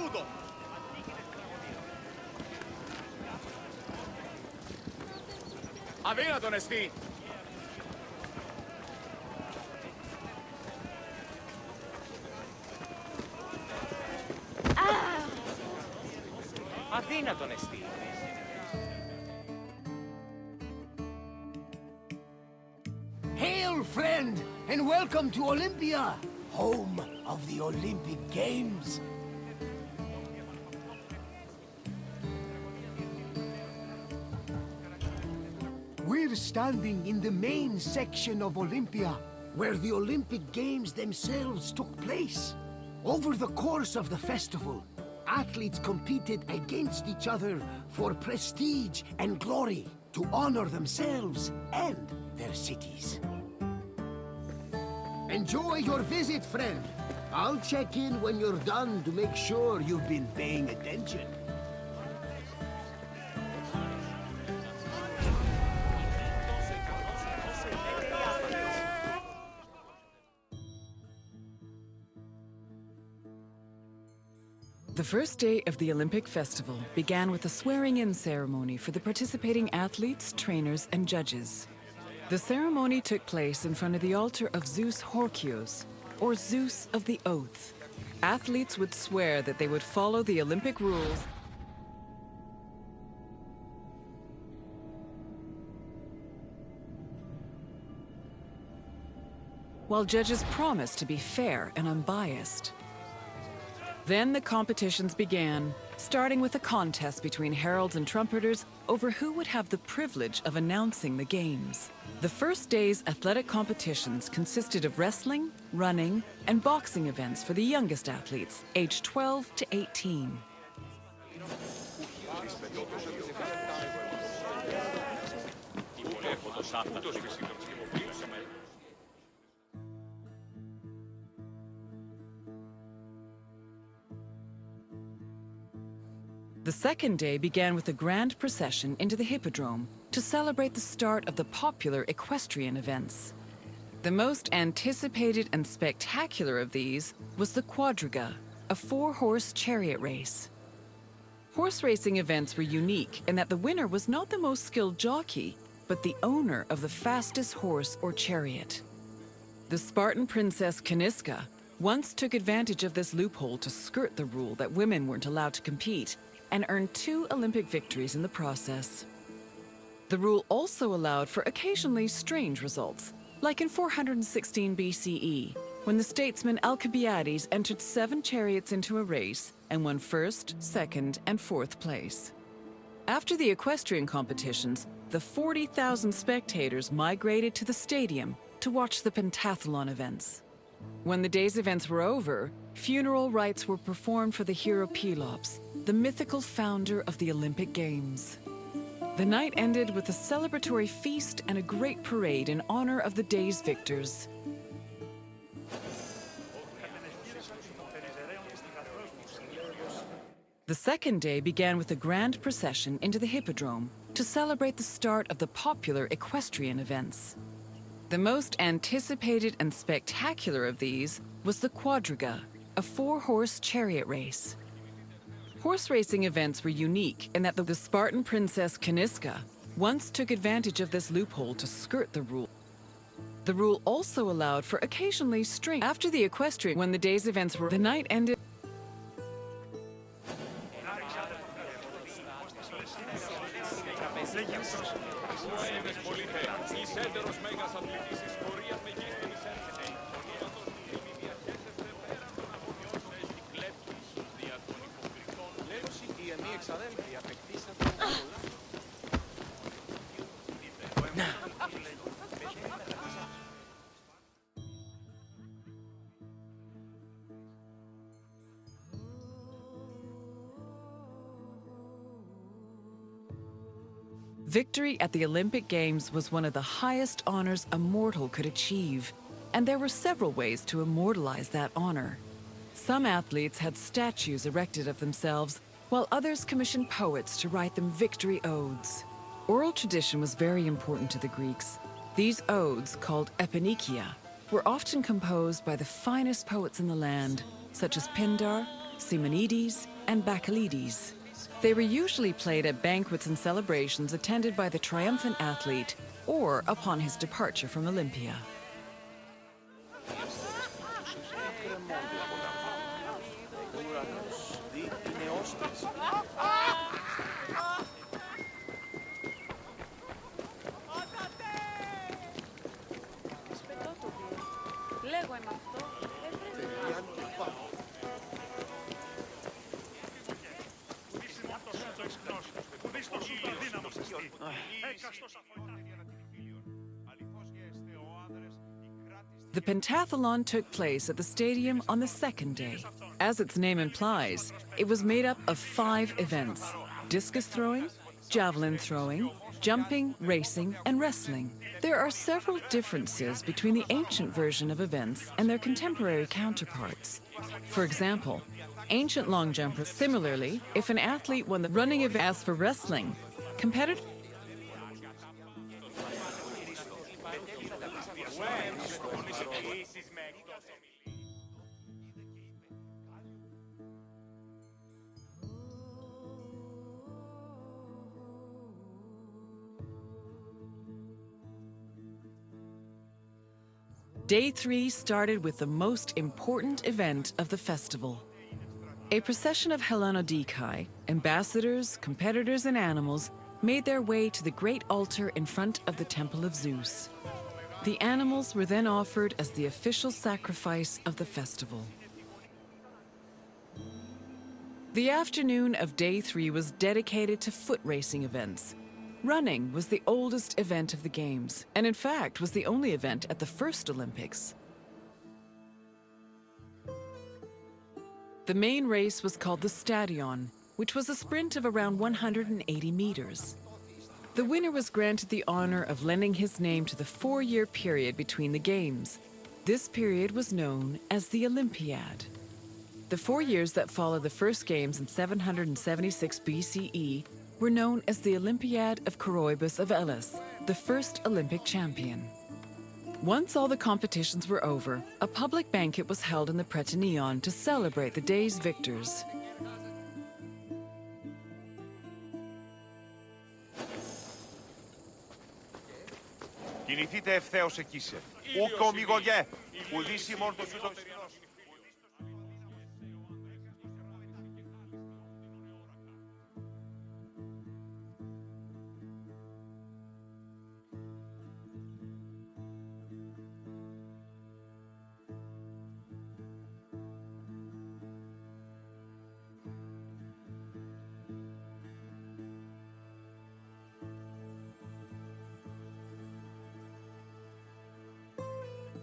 scudo! Avena onesti! Αδύνατον εστί. Hail, friend, and welcome to Olympia, home of the Olympic Games. We're standing in the main section of Olympia, where the Olympic Games themselves took place. Over the course of the festival, athletes competed against each other for prestige and glory to honor themselves and their cities. Enjoy your visit, friend. I'll check in when you're done to make sure you've been paying attention. The first day of the Olympic Festival began with a swearing-in ceremony for the participating athletes, trainers, and judges. The ceremony took place in front of the altar of Zeus Horkios, or Zeus of the Oath. Athletes would swear that they would follow the Olympic rules while judges promised to be fair and unbiased. Then the competitions began, starting with a contest between heralds and trumpeters over who would have the privilege of announcing the games. The first day's athletic competitions consisted of wrestling, running, and boxing events for the youngest athletes, aged 12 to 18. The second day began with a grand procession into the Hippodrome to celebrate the start of the popular equestrian events. The most anticipated and spectacular of these was the Quadriga, a four-horse chariot race. Horse racing events were unique in that the winner was not the most skilled jockey, but the owner of the fastest horse or chariot. The Spartan princess Caniska once took advantage of this loophole to skirt the rule that women weren't allowed to compete and earned 2 Olympic victories in the process. The rule also allowed for occasionally strange results, like in 416 BCE, when the statesman Alcibiades entered 7 chariots into a race and won first, second, and fourth place. After the equestrian competitions, the 40,000 spectators migrated to the stadium to watch the pentathlon events. When the day's events were over, funeral rites were performed for the hero Pelops, the mythical founder of the Olympic Games. The night ended with a celebratory feast and a great parade in honor of the day's victors. The second day began with a grand procession into the Hippodrome to celebrate the start of the popular equestrian events. The most anticipated and spectacular of these was the Quadriga, a four-horse chariot race. Horse racing events were unique in that the Spartan princess Caniska once took advantage of this loophole to skirt the rule. The rule also allowed for occasionally strange. After the equestrian, when the day's events were, the night ended. Victory at the Olympic Games was one of the highest honors a mortal could achieve, and there were several ways to immortalize that honor. Some athletes had statues erected of themselves, while others commissioned poets to write them victory odes. Oral tradition was very important to the Greeks. These odes, called epinikia, were often composed by the finest poets in the land, such as Pindar, Simonides, and Bacchylides. They were usually played at banquets and celebrations attended by the triumphant athlete or upon his departure from Olympia. The pentathlon took place at the stadium on the second day. As its name implies, it was made up of 5 events: discus throwing, javelin throwing, jumping, racing, and wrestling. There are several differences between the ancient version of events and their contemporary counterparts. For example, ancient long jumpers. Similarly, if an athlete won the running event, as for wrestling, competitors Day 3 started with the most important event of the festival. A procession of Hellenodikai, ambassadors, competitors, and animals made their way to the great altar in front of the Temple of Zeus. The animals were then offered as the official sacrifice of the festival. The afternoon of Day 3 was dedicated to foot racing events. Running was the oldest event of the Games, and in fact was the only event at the first Olympics. The main race was called the Stadion, which was a sprint of around 180 meters. The winner was granted the honor of lending his name to the 4-year period between the Games. This period was known as the Olympiad. The 4 years that followed the first Games in 776 BCE were known as the Olympiad of Coroebus of Elis, the first Olympic champion. Once all the competitions were over, a public banquet was held in the Prytaneon to celebrate the day's victors. Κινηθείτε ευθέως εκείσε. Ούκ ομιγωγέ, ουδείς ημών το σούτο περινός.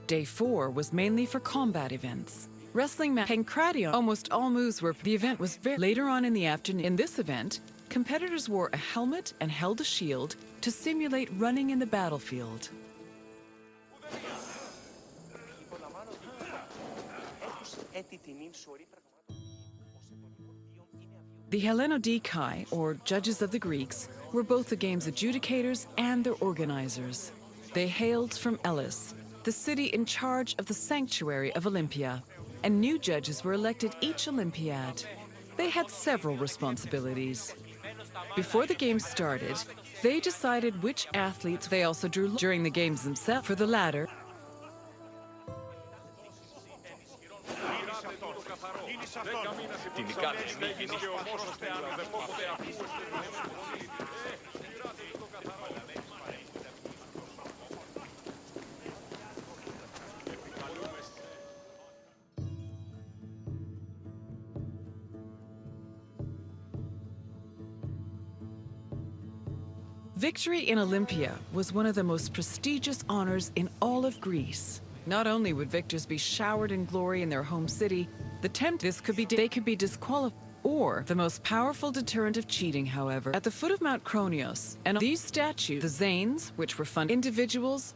Day 4 was mainly for combat events. Wrestling pancration, almost all moves were. The event was later on in the afternoon. In this event, competitors wore a helmet and held a shield to simulate running in the battlefield. The Hellenodikai, or judges of the Greeks, were both the game's adjudicators and their organizers. They hailed from Elis, the city in charge of the sanctuary of Olympia, and new judges were elected each Olympiad. They had several responsibilities. Before the games started, they decided which athletes they also drew during the games themselves. For the latter, victory in Olympia was one of the most prestigious honors in all of Greece. Not only would victors be showered in glory in their home city, they could be disqualified. Or the most powerful deterrent of cheating, however, at the foot of Mount Kronios, and these statues, the Zanes, which were funded individuals,